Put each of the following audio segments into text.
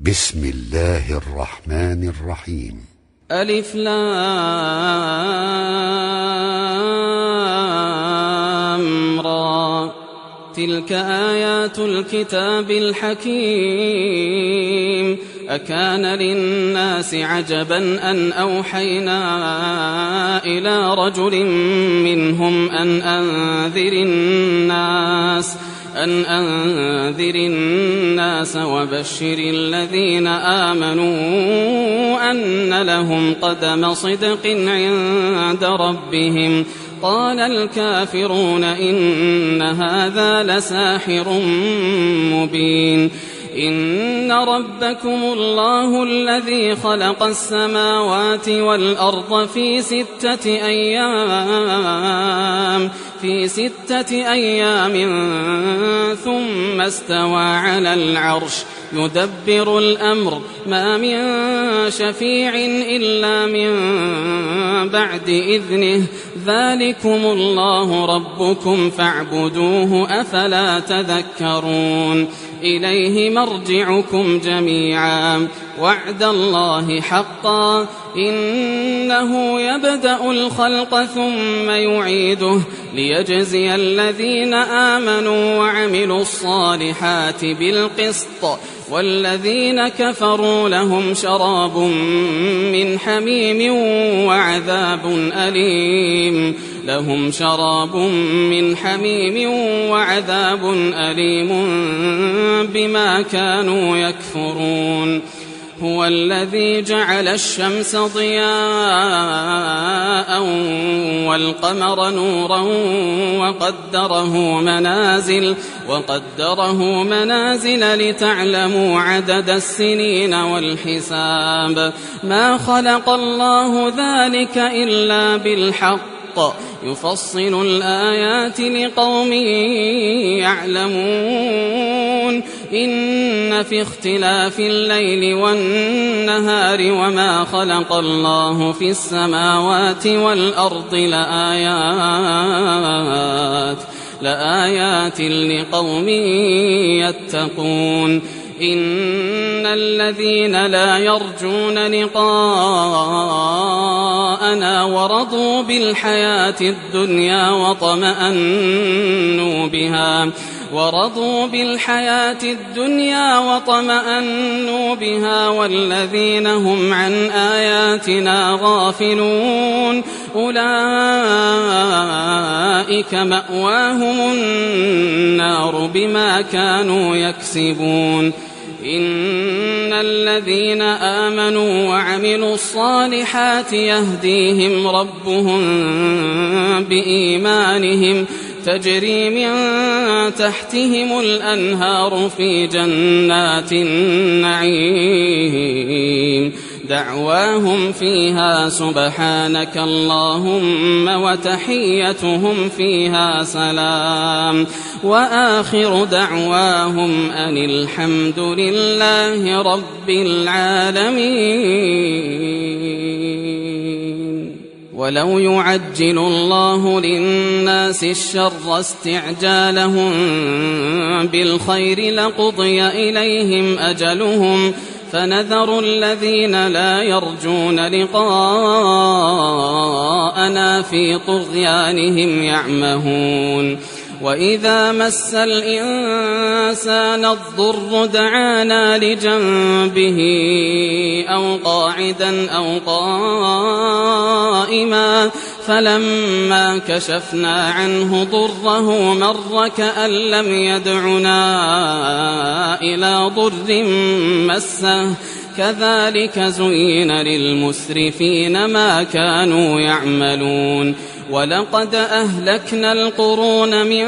بسم الله الرحمن الرحيم. ألف لام را، تلك آيات الكتاب الحكيم. أكان للناس عجبا أن أوحينا إلى رجل منهم أن أنذر الناس وبشر الذين آمنوا أن لهم قدم صدق عند ربهم. قال الكافرون إن هذا لساحر مبين. إن ربكم الله الذي خلق السماوات والأرض في 6 أيام ثم استوى على العرش يدبر الأمر، ما من شفيع إلا من بعد إذنه. ذلكم الله ربكم فاعبدوه، أفلا تذكرون. إليه مرجعكم جميعا، وعد الله حقا، إنه يبدأ الخلق ثم يعيده ليجزي الذين آمنوا وعملوا الصالحات بالقسط، والذين كفروا لهم شراب من حميم وعذاب أليم بما كانوا يكفرون. هو الذي جعل الشمس ضياء والقمر نورا وقدره منازل لتعلموا عدد السنين والحساب. ما خلق الله ذلك إلا بالحق، يفصل الآيات لقوم يعلمون. إن في اختلاف الليل والنهار وما خلق الله في السماوات والأرض لآيات لقوم يتقون. إن الذين لا يرجون لقاءنا ورضوا بالحياة الدنيا واطمأنوا بها والذين هم عن آياتنا غافلون، أولئك مأواهم النار بما كانوا يكسبون. إن الذين آمنوا وعملوا الصالحات يهديهم ربهم بإيمانهم، تجري من تحتهم الأنهار في جنات النعيم. دعواهم فيها سبحانك اللهم وتحيتهم فيها سلام، وآخر دعواهم أن الحمد لله رب العالمين. ولو يعجل الله للناس الشر استعجالهم بالخير لقضي إليهم أجلهم، فنذر الذين لا يرجون لقاءنا في طغيانهم يعمهون. وإذا مس الإنسان الضر دعانا لجنبه أو قاعدا أو قائما، فلما كشفنا عنه ضره مر كأن لم يدعنا إلى ضر مسه، كذلك زين للمسرفين ما كانوا يعملون. ولقد أهلكنا القرون من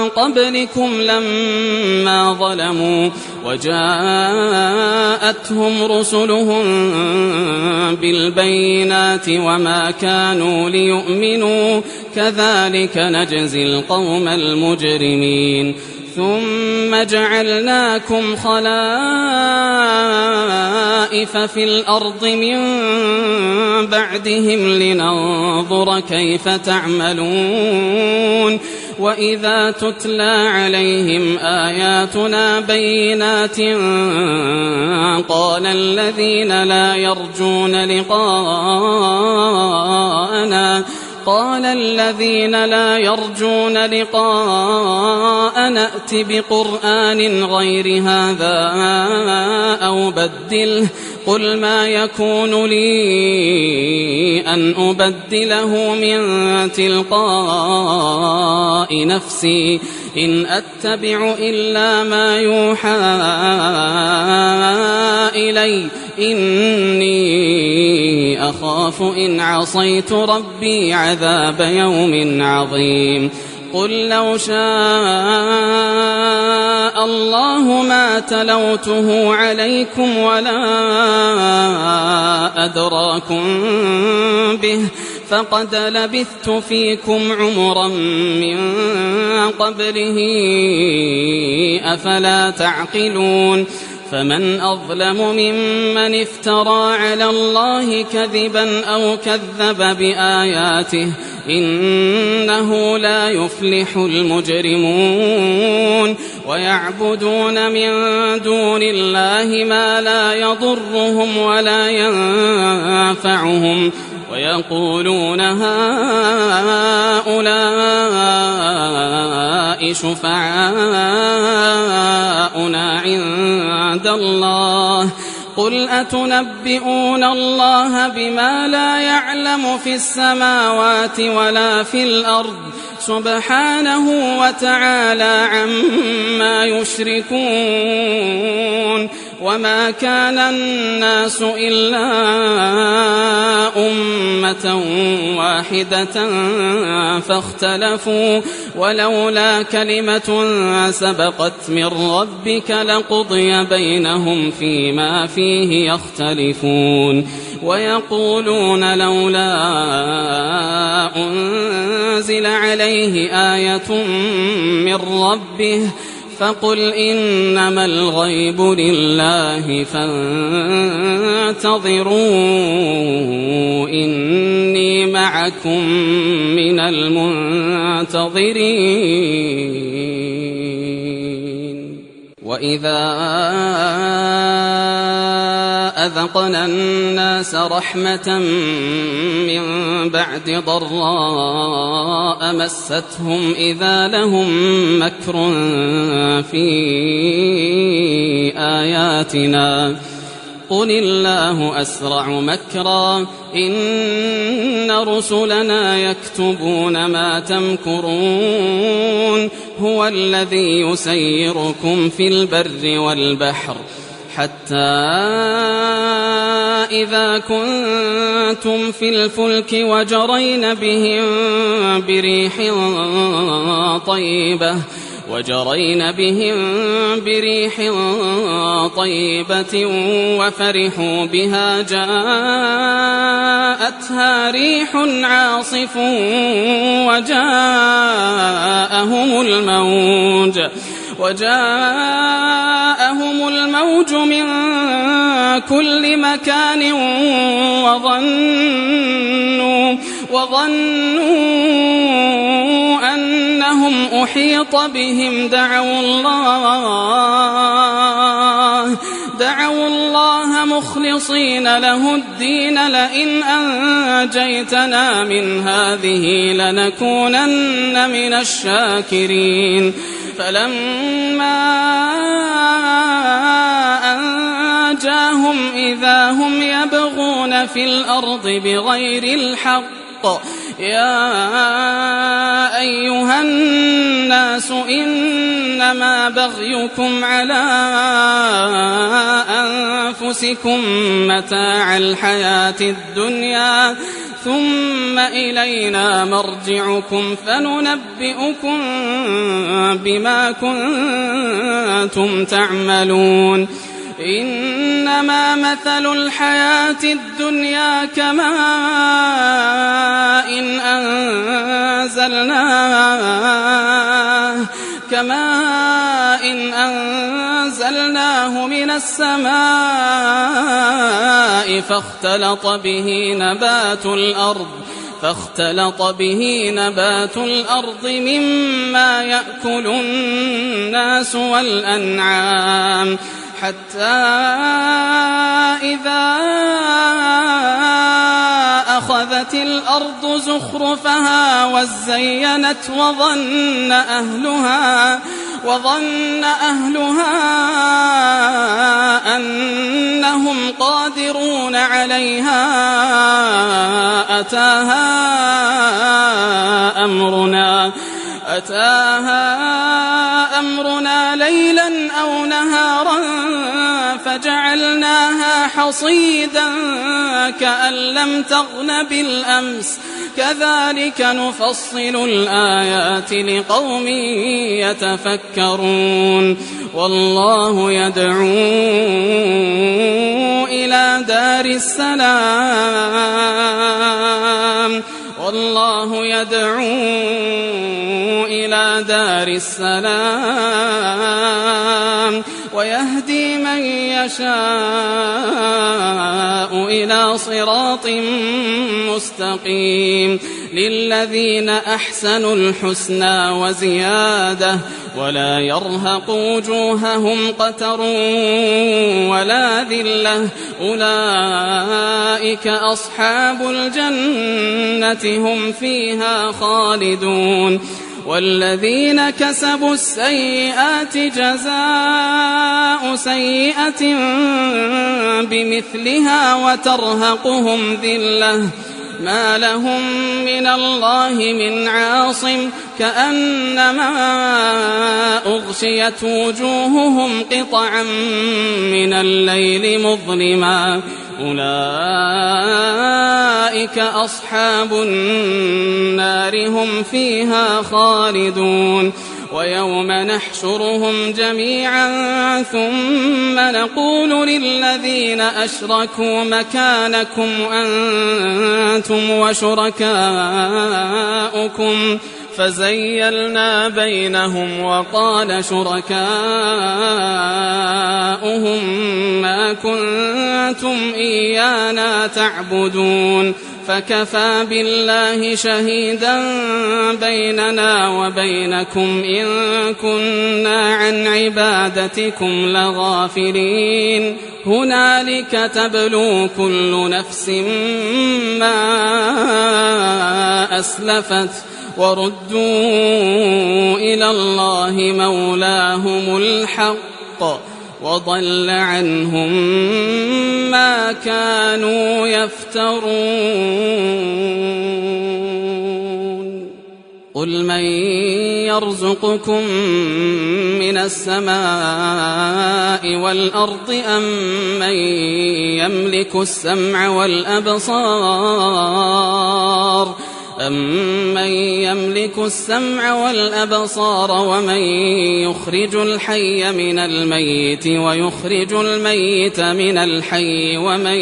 قبلكم لما ظلموا وجاءتهم رسلهم بالبينات وما كانوا ليؤمنوا، كذلك نجزي القوم المجرمين. ثم جعلناكم خلائف في الأرض من بعدهم لننظر كيف تعملون. وإذا تتلى عليهم آياتنا بينات قال الذين لا يرجون لقاءنا ائت بقرآن غير هذا أو بدله قل ما يكون لي أن أبدله من تلقاء نفسي إن أتبع إلا ما يوحى إلي إني أخاف إن عصيت ربي عذاب يوم عظيم قل لو شاء الله ما تلوته عليكم ولا أدراكم به فقد لبثت فيكم عمرا من قبله أفلا تعقلون فمن أظلم ممن افترى على الله كذبا أو كذب بآياته إنه لا يفلح المجرمون ويعبدون من دون الله ما لا يضرهم ولا ينفعهم ويقولون هؤلاء شفعاؤنا عند الله قل أتنبئون الله بما لا يعلم في السماوات ولا في الأرض سبحانه وتعالى عما يشركون وما كان الناس إلا أمة واحدة فاختلفوا ولولا كلمة سبقت من ربك لقضي بينهم فيما فيه يختلفون ويقولون لولا أنزل عليه آية من ربه فقل إنما الغيب لله فانتظروا إني معكم من المنتظرين وإذا أذقنا الناس رحمة من بعد ضراء مستهم إذا لهم مكر في آياتنا قل الله أسرع مكرا إن رسلنا يكتبون ما تمكرون هو الذي يسيركم في البر والبحر حتى إذا كنتم في الفلك وجرين بهم بريح طيبة وفرحوا بها جاءتها ريح عاصف وجاءهم الموج من كل مكان وظنوا أنهم أحيط بهم دعوا الله مخلصين له الدين لئن أنجيتنا من هذه لنكونن من الشاكرين فلما أنجاهم إذا هم يبغون في الأرض بغير الحق يا أيها الناس إنما بغيكم على أنفسكم متاع الحياة الدنيا ثم إلينا مرجعكم فننبئكم بما كنتم تعملون إنما مثل الحياة الدنيا كماء إن أنزلناه من السماء فاختلط به نبات الأرض فاختلط به نبات الأرض مما يأكل الناس والأنعام حتى إذا أخذت الأرض زخرفها وزينت وظن أهلها أنهم قادرون عليها أتاها أمرنا ليلا أو نهارا فجعلناها حصيدا كأن لم تغن بالأمس كذلك نفصل الآيات لقوم يتفكرون والله يدعو إلى دار السلام ويهدي من يشاء إلى صراط مستقيم للذين أحسنوا الحسنى وزيادة ولا يرهق وجوههم قتر ولا ذلة أولئك أصحاب الجنة هم فيها خالدون والذين كسبوا السيئات جزاء سيئة بمثلها وترهقهم ذلة ما لهم من الله من عاصم كأنما أغشيت وجوههم قطعا من الليل مظلما أولئك أصحاب النار هم فيها خالدون ويوم نحشرهم جميعا ثم نقول للذين أشركوا مكانكم أنتم وشركاؤكم فزيلنا بينهم وقال شركاؤهم ما كنتم إيانا تعبدون فكفى بالله شهيدا بيننا وبينكم إن كنا عن عبادتكم لغافلين هنالك تبلو كل نفس ما أسلفت وردوا إلى الله مولاهم الحق وضل عنهم ما كانوا يفترون قل من يرزقكم من السماء والأرض أم من يملك السمع والأبصار ومن يخرج الحي من الميت ويخرج الميت من الحي ومن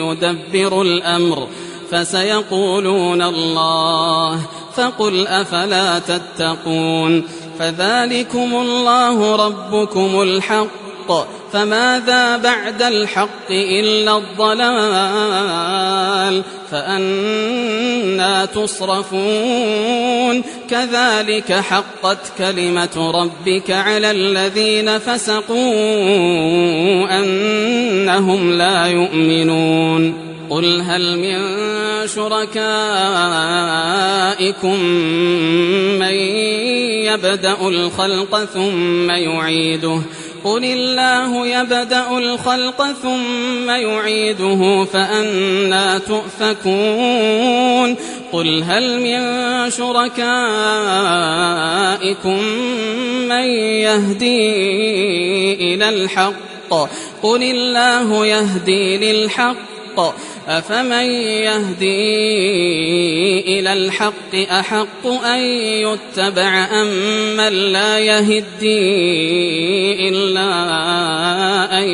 يدبر الأمر فسيقولون الله فقل أفلا تتقون فذلكم الله ربكم الحق فماذا بعد الحق إلا الضلال فأنا تصرفون كذلك حقت كلمة ربك على الذين فسقوا أنهم لا يؤمنون قل هل من شركائكم من يبدأ الخلق ثم يعيده قل الله يبدأ الخلق ثم يعيده فأنا تؤفكون قل هل من شركائكم من يهدي إلى الحق قل الله يهدي للحق أفمن يهدي إلى الحق أحق أن يتبع أم من لا يهدي إلا أن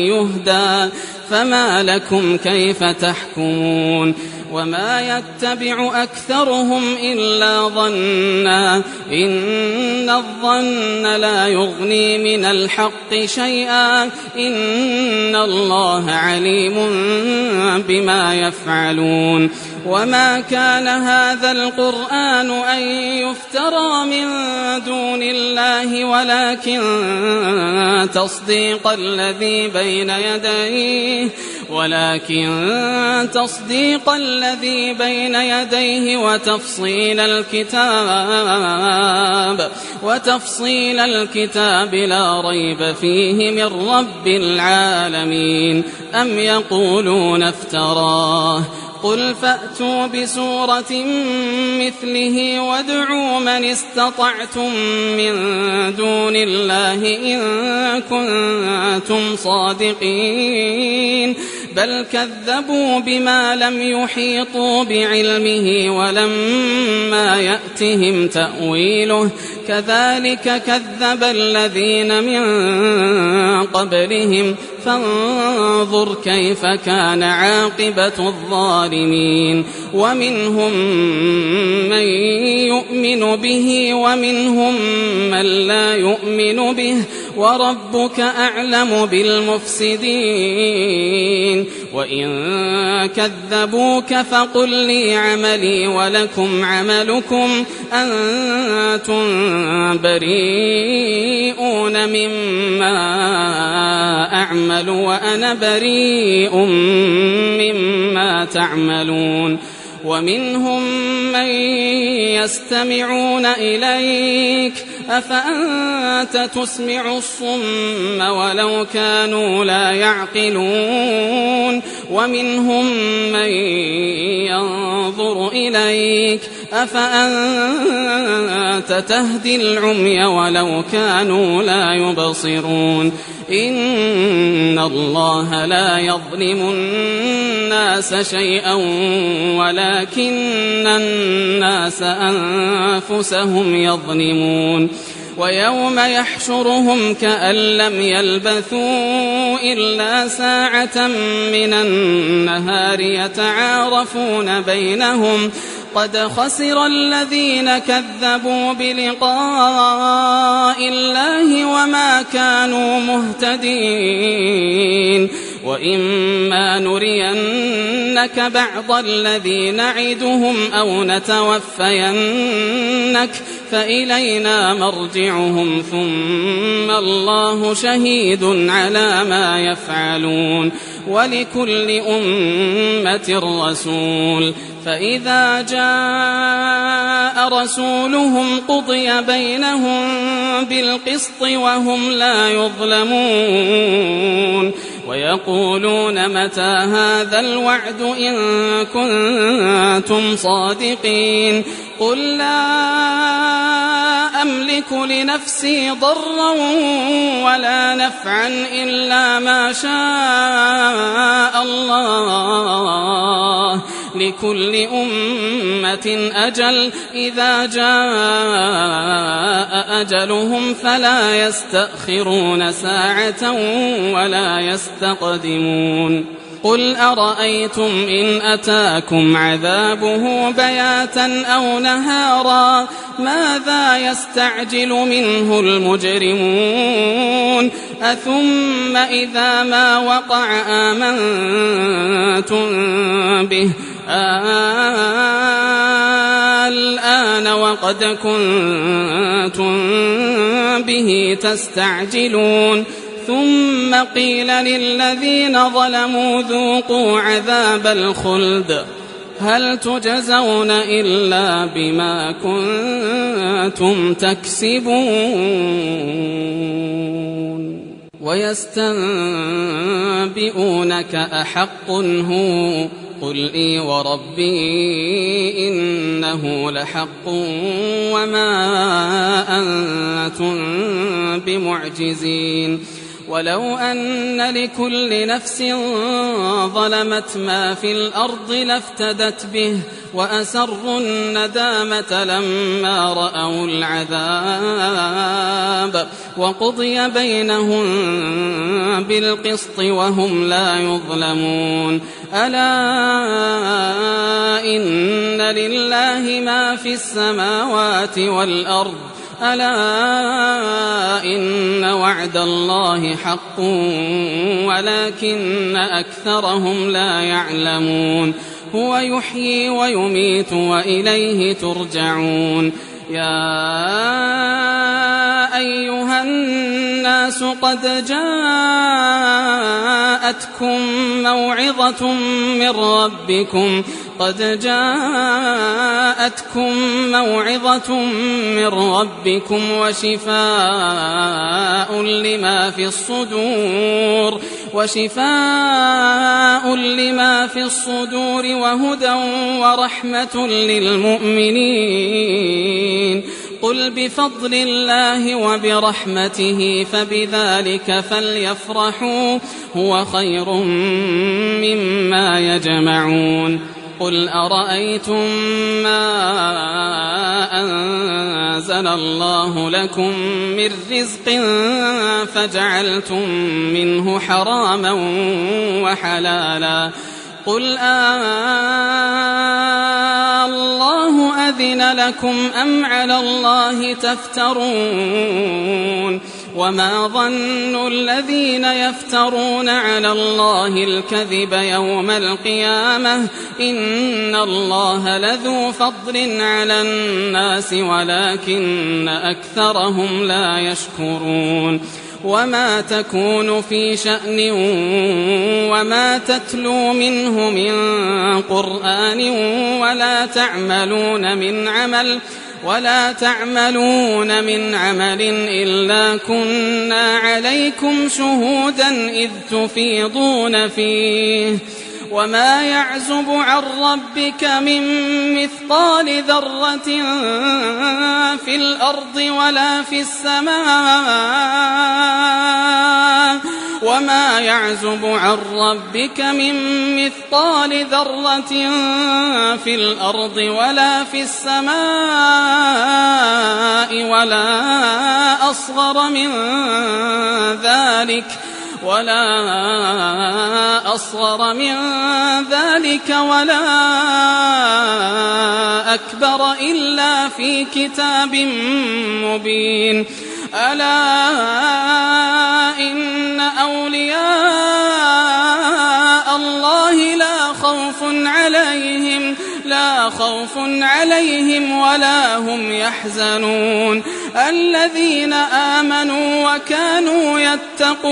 يهدى فما لكم كيف تحكمون وما يتبع أكثرهم إلا ظنا إن الظن لا يغني من الحق شيئا إن الله عليم بما يفعلون وما كان هذا القرآن أن يفترى من دون الله ولكن تصديق الذي بين يديه وتفصيل الكتاب لا ريب فيه من رب العالمين أم يقولون افتراه قل فأتوا بسورة مثله وادعوا من استطعتم من دون الله إن كنتم صادقين بل كذبوا بما لم يحيطوا بعلمه ولما يأتهم تأويله كذلك كذب الذين من قبلهم فانظر كيف كان عاقبة الظالمين ومنهم من يؤمن به ومنهم من لا يؤمن به وربك أعلم بالمفسدين وإن كذبوك فقل لي عملي ولكم عملكم أنتم بريئون مما أعمل وأنا بريء مما تعملون ومنهم من يستمعون إليك أفأنت تسمع الصم ولو كانوا لا يعقلون ومنهم من ينظر إليك أفأنت تهدي العمي ولو كانوا لا يبصرون إن الله لا يظلم الناس شيئا ولكن الناس أنفسهم يظلمون ويوم يحشرهم كأن لم يلبثوا إلا ساعة من النهار يتعارفون بينهم قد خسر الذين كذبوا بلقاء الله وما كانوا مهتدين وإما نرينك بعض الذي نعدهم أو نتوفينك فإلينا مرجعهم ثم الله شهيد على ما يفعلون ولكل أمة رسول فإذا جاء رسولهم قضي بينهم بالقسط وهم لا يظلمون ويقولون متى هذا الوعد إن كنتم صادقين قل لا أملك لنفسي ضرا ولا نفعا إلا ما شاء الله لكل أمة أجل إذا جاء أجلهم فلا يستأخرون ساعة ولا يستقدمون قل أرأيتم إن أتاكم عذابه بياتا أو نهارا ماذا يستعجل منه المجرمون أثم إذا ما وقع آمنتم به الآن وقد كنتم به تستعجلون ثم قيل للذين ظلموا ذوقوا عذاب الخلد هل تجزون إلا بما كنتم تكسبون ويستنبئونك أحق هو قل إي وربي إنه لحق وما أنتم بمعجزين ولو أن لكل نفس ظلمت ما في الأرض لافتدت به وأسروا الندامة لما رأوا العذاب وقضي بينهم بالقسط وهم لا يظلمون. ألا إن لله ما في السماوات والأرض ألا إن وعد الله حق ولكن أكثرهم لا يعلمون. هو يحيي ويميت وإليه ترجعون. يا أيها الناس قد جاءتكم موعظة من ربكم وشفاء لما في الصدور وهدى ورحمة للمؤمنين. قل بفضل الله وبرحمته فبذلك فليفرحوا هو خير مما يجمعون. قل أرأيتم ما أنزل الله لكم من رزق فجعلتم منه حراما وحلالا قل الله أذن لكم أم على الله تفترون. وما ظن الذين يفترون على الله الكذب يوم القيامة إن الله لذو فضل على الناس ولكن أكثرهم لا يشكرون. وما تكون في شأن وما تتلو منه من قرآن ولا تعملون من عمل إلا كنا عليكم شهودا إذ تفيضون فيه. وما يعزب عن ربك من مثقال ذرة في الأرض ولا في السماء وما يعزب عن ربك من مثقال ذرة في الأرض ولا في السماء ولا أصغر من ذلك ولا أكبر إلا في كتاب مبين. ألا إن أولياء الله لا خوف عليهم ولا هم يحزنون الذين آمنوا وكانوا يتقون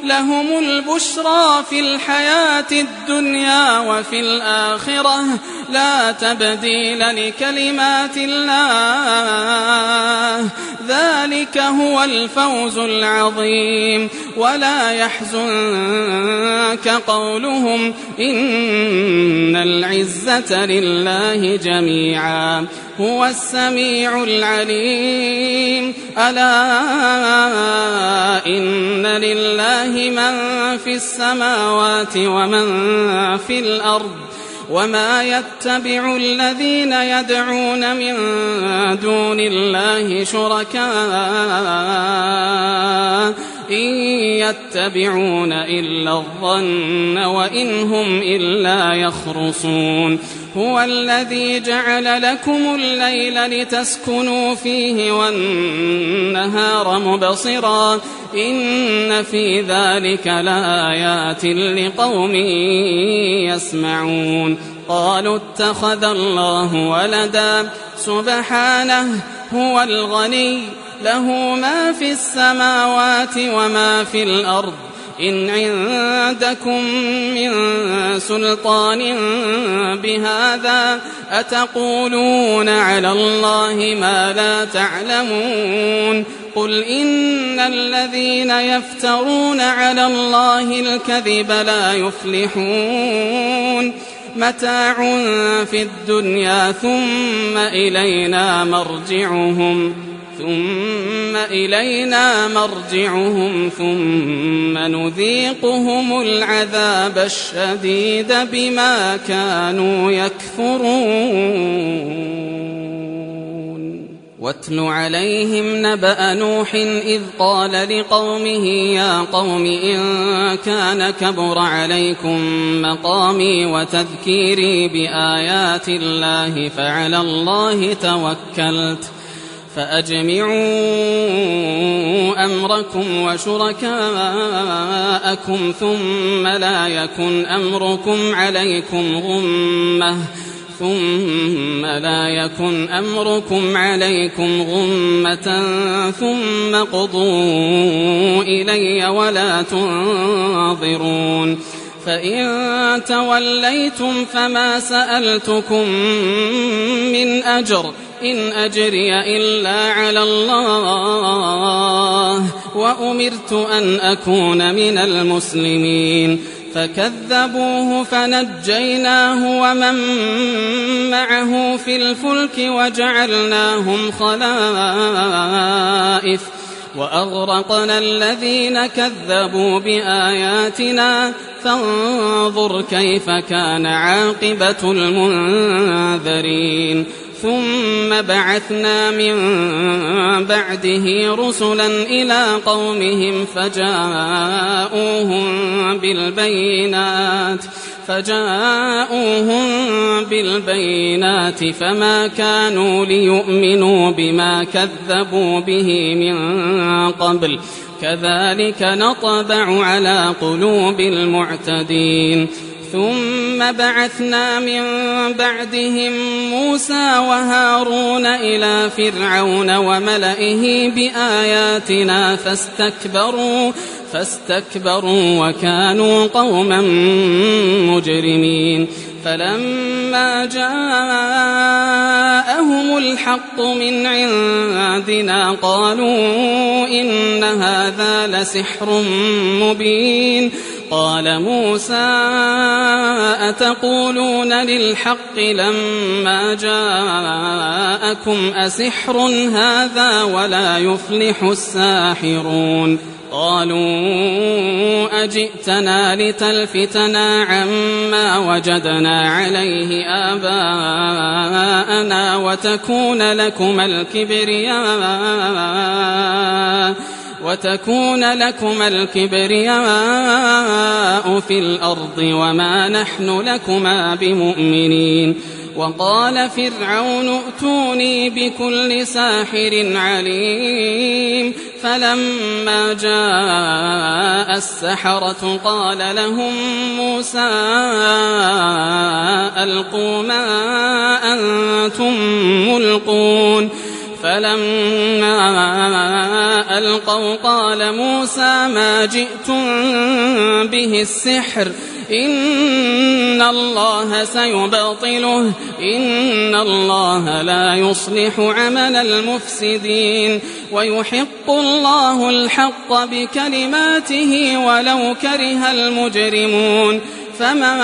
لهم البشرى في الحياة الدنيا وفي الآخرة لا تبديل لكلمات الله ذلك هو الفوز العظيم. ولا يحزنك قولهم إن العزة لله جميعا هو السميع العليم. ألا إن لله من في السماوات ومن في الأرض وما يتبع الذين يدعون من دون الله شركاء إن يتبعون إلا الظن وإن هم إلا يخرصون. هو الذي جعل لكم الليل لتسكنوا فيه والنهار مبصرا إن في ذلك لآيات لقوم يسمعون. قالوا اتخذ الله ولدا سبحانه هو الغني له ما في السماوات وما في الأرض إن عندكم من سلطان بهذا أتقولون على الله ما لا تعلمون. قل إن الذين يفترون على الله الكذب لا يفلحون متاع في الدنيا ثم إلينا مرجعهم ثم إلينا مرجعهم ثم نذيقهم العذاب الشديد بما كانوا يكفرون. واتل عليهم نبأ نوح إذ قال لقومه يا قوم إن كان كبر عليكم مقامي وتذكيري بآيات الله فعلى الله توكلت فأجمعوا أمركم وشركاءكم ثم لا يكن أمركم عليكم غمة ثم قضوا إلي ولا تنظرون. فإن توليتم فما سألتكم من أجر إن أجري إلا على الله وأمرت أن أكون من المسلمين. فكذبوه فنجيناه ومن معه في الفلك وجعلناهم خلائف وأغرقنا الذين كذبوا بآياتنا فانظر كيف كان عاقبة المنذرين. ثم بعثنا من بعده رسلا إلى قومهم فجاءوهم بالبينات فما كانوا ليؤمنوا بما كذبوا به من قبل كذلك نطبع على قلوب المعتدين. ثم بعثنا من بعدهم موسى وهارون إلى فرعون وملئه بآياتنا فاستكبروا وكانوا قوما مجرمين. فلما جاءهم الحق من عندنا قالوا إن هذا لسحر مبين. قال موسى أتقولون للحق لما جاءكم أسحر هذا ولا يفلح الساحرون. قالوا أجئتنا لتلفتنا عما وجدنا عليه آباءنا وتكون لكما الكبرياء في الأرض وما نحن لكما بمؤمنين. وقال فرعون ائتوني بكل ساحر عليم. فلما جاء السحرة قال لهم موسى ألقوا ما أنتم ملقون. فلما ألقوا قال موسى ما جئتم به السحر إن الله سيبطله إن الله لا يصلح عمل المفسدين ويحق الله الحق بكلماته ولو كره المجرمون. فما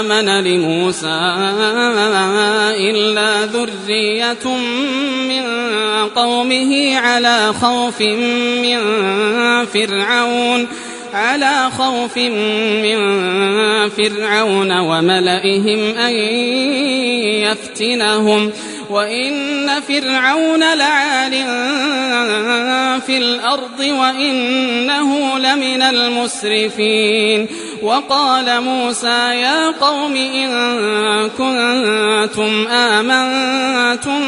آمن لموسى إلا ذرية من قومه على خوف من فرعون وملئهم أن يفتنهم وإن فرعون لعال في الأرض وإنه لمن المسرفين. وقال موسى يا قوم إن كنتم آمنتم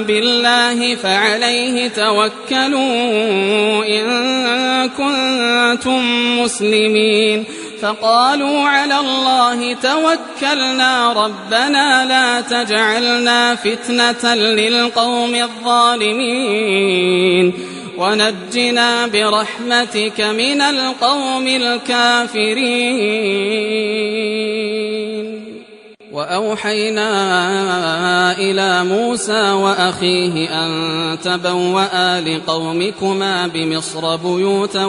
بالله فعليه توكلوا إن كنتم مسلمين. فقالوا على الله توكلنا ربنا لا تجعلنا فتنة للقوم الظالمين ونجنا برحمتك من القوم الكافرين. وأوحينا إلى موسى وأخيه أن تبوأ لقومكما بمصر بيوتا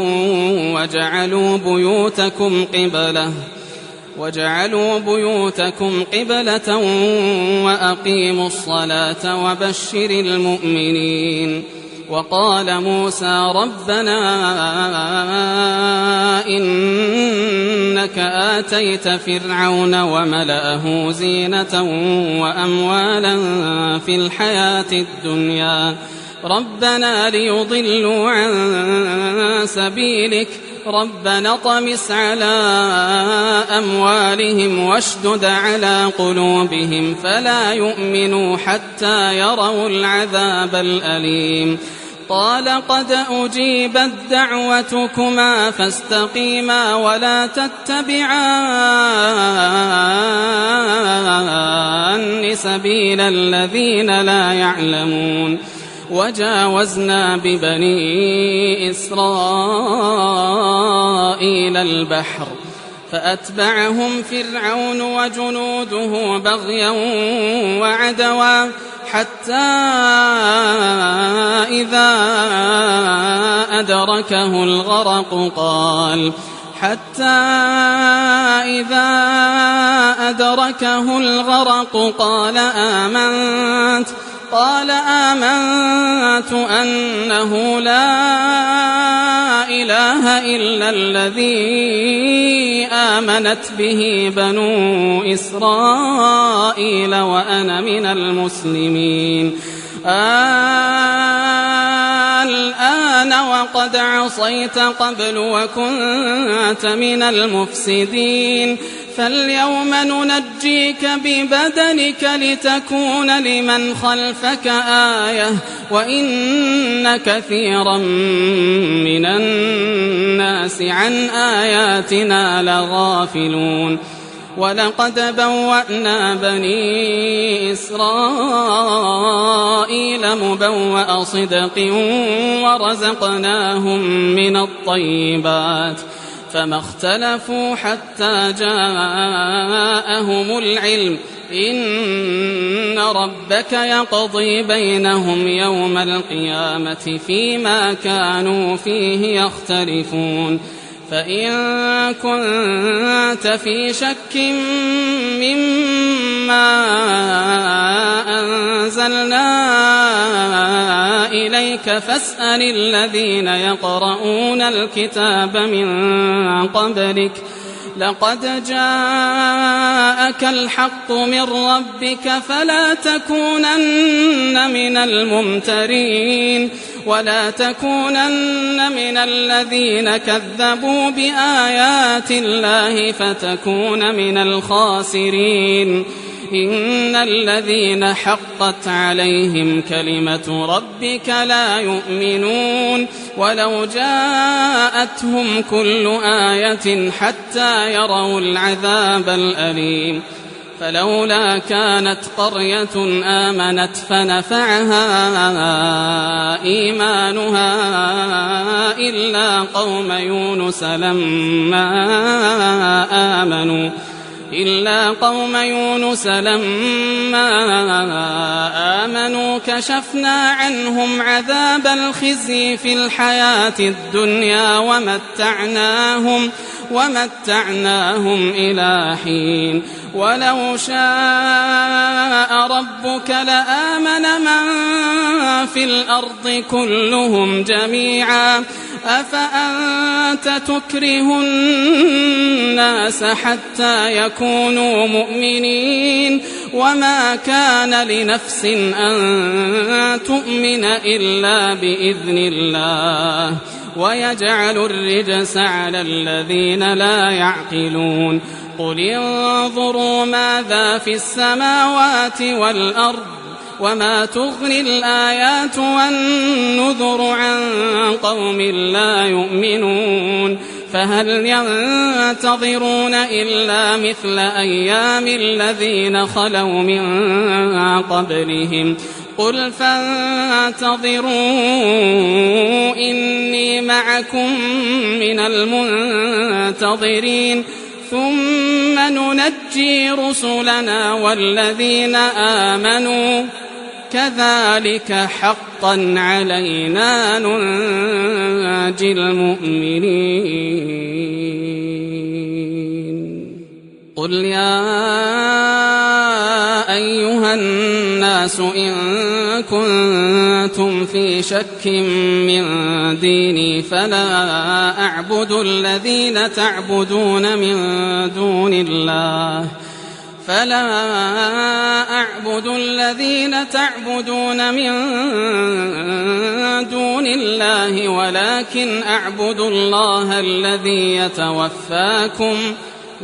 وجعلوا بيوتكم قبلة وأقيموا الصلاة وبشر المؤمنين. وقال موسى ربنا إنك آتيت فرعون وملأه زينة وأموالا في الحياة الدنيا ربنا ليضلوا عن سبيلك ربنا اطمس على أموالهم واشدد على قلوبهم فلا يؤمنوا حتى يروا العذاب الأليم. قال قد أجيبت دعوتكما فاستقيما ولا تتبعان سبيل الذين لا يعلمون. وجاوزنا ببني إسرائيل البحر فأتبعهم فرعون وجنوده بغيا وعدوا حتى إذا أدركه الغرق قال آمنت أنه لا إله إلا الذي آمنت به بنو إسرائيل وأنا من المسلمين. الآن وقد عصيت قبل وكنت من المفسدين فاليوم ننجيك ببدنك لتكون لمن خلفك آية وإن كثيرا من الناس عن آياتنا لغافلون. ولقد بوأنا بني إسرائيل مبوأ صدق ورزقناهم من الطيبات فما اختلفوا حتى جاءهم العلم إن ربك يقضي بينهم يوم القيامة فيما كانوا فيه يختلفون. فإن كنت في شك مما أنزلنا إليك فاسأل الذين يقرؤون الكتاب من قبلك لقد جاءك الحق من ربك فلا تكونن من الممترين ولا تكونن من الذين كذبوا بآيات الله فتكون من الخاسرين. إن الذين حقت عليهم كلمة ربك لا يؤمنون ولو جاءتهم كل آية حتى يروا العذاب الأليم. فلولا كانت قرية آمنت فنفعها إيمانها إلا قوم يونس لما آمنوا كشفنا عنهم عذاب الخزي في الحياة الدنيا ومتعناهم إلى حين. ولو شاء ربك لآمن من في الأرض كلهم جميعا أفأنت تكره الناس حتى يكونوا مؤمنين وما كان لنفس أن تؤمن إلا بإذن الله ويجعل الرجس على الذين لا يعقلون. قل انظروا ماذا في السماوات والأرض وما تغني الآيات والنذر عن قوم لا يؤمنون فهل ينتظرون إلا مثل أيام الذين خلوا من قبلهم قل فانتظروا إني معكم من المنتظرين ثم ننجي رسلنا والذين آمنوا كذلك حقا علينا ننجي المؤمنين. قل يا أيها الناس إن كنتم في شك من ديني فلا أعبد الذين تعبدون من دون الله ولكن أعبد الله الذي يتوفاكم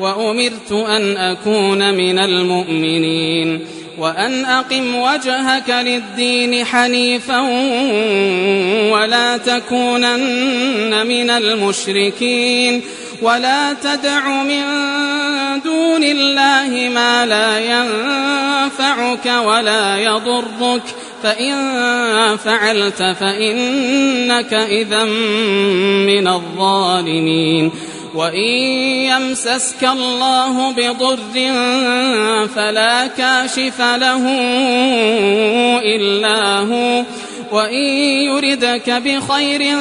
وأمرت أن أكون من المؤمنين وأن أقم وجهك للدين حنيفا ولا تكونن من المشركين ولا تدع من دون الله ما لا ينفعك ولا يضرك فإن فعلت فإنك إذا من الظالمين وإن يمسسك الله بضر فلا كاشف له إلا هو وإن يردك بخير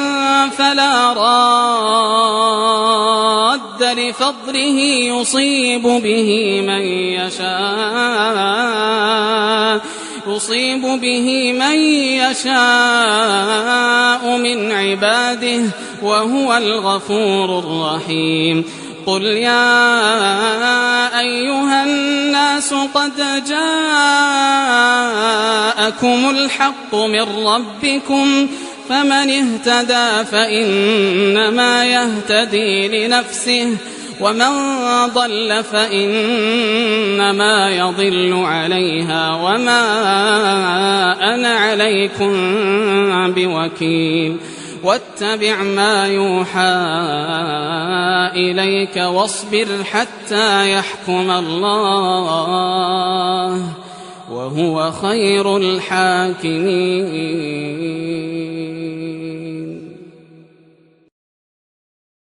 فلا راد لفضله يصيب به من يشاء من عباده وهو الغفور الرحيم قل يا أيها الناس قد جاءكم الحق من ربكم فمن اهتدى فإنما يهتدي لنفسه ومن ضل فإنما يضل عليها وما أنا عليكم بوكيل واتبع ما يوحى إليك واصبر حتى يحكم الله وهو خير الحاكمين.